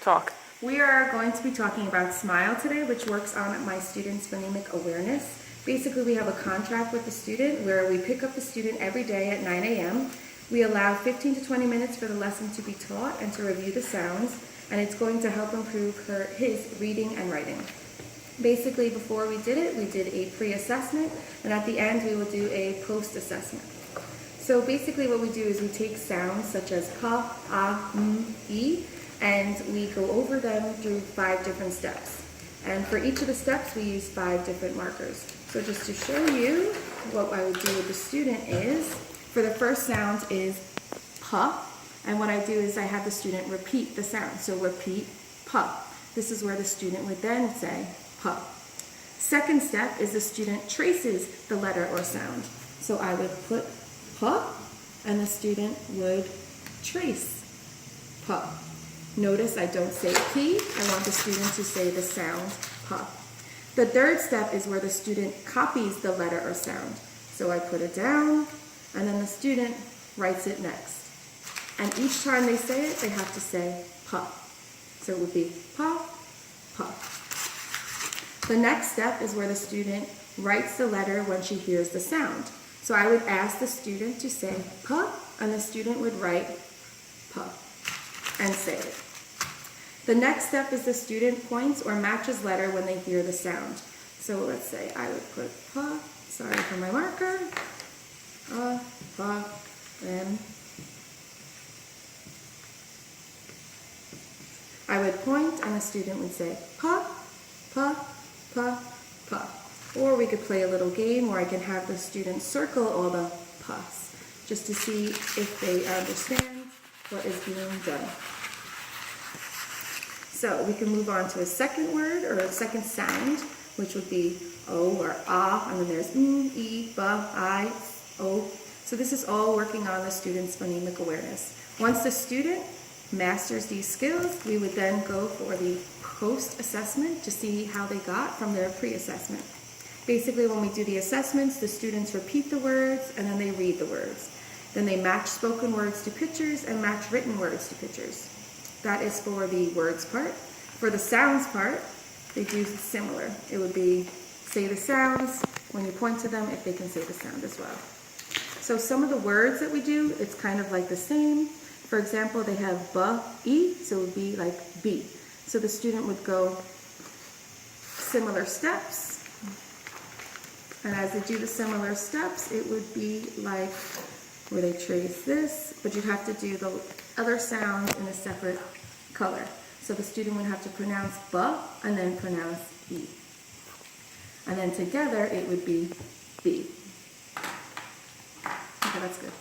Talk. We are going to be talking about SMILE today, which works on my students' phonemic awareness. Basically, we have a contract with the student where we pick up the student every day at 9 a.m. We allow 15 to 20 minutes for the lesson to be taught and to review the sounds, and it's going to help improve his reading and writing. Basically, before we did it, we did a pre-assessment, and at the end, we will do a post-assessment. So basically what we do is we take sounds such as pa, ah, e, and we go over them through 5 different steps. And for each of the steps, we use 5 different markers. So just to show you what I would do with the student is, for the first sound is pa, and what I do is I have the student repeat the sound. So repeat pa. This is where the student would then say pa. Second step is the student traces the letter or sound. So I would put pa, and the student would trace pa. Notice I don't say P, I want the student to say the sound pa. The third step is where the student copies the letter or sound. So I put it down, and then the student writes it next. And each time they say it, they have to say pa. So it would be pa, pa. The next step is where the student writes the letter when she hears the sound. So I would ask the student to say pa, and the student would write pa and say it. The next step is the student points or matches letter when they hear the sound. So let's say I would put pa, sorry for my marker, pa, and I would point and the student would say pa, pa, pa, pa. Or we could play a little game where I can have the students circle all the pas, just to see if they understand what is being done. So we can move on to a second word or a second sound, which would be O or ah, and then there's e, ba, I, o. So this is all working on the student's phonemic awareness. Once the student masters these skills, we would then go for the post-assessment to see how they got from their pre-assessment. Basically, when we do the assessments, the students repeat the words and then they read the words. Then they match spoken words to pictures and match written words to pictures. That is for the words part. For the sounds part, they do similar. It would be say the sounds when you point to them if they can say the sound as well. So some of the words that we do, it's kind of like the same. For example, they have ba, e, so it would be like B. So the student would go similar steps. And as they do the similar steps, it would be like where they trace this, but you'd have to do the other sound in a separate color. So the student would have to pronounce ba and then pronounce e. And then together it would be B. Okay, that's good.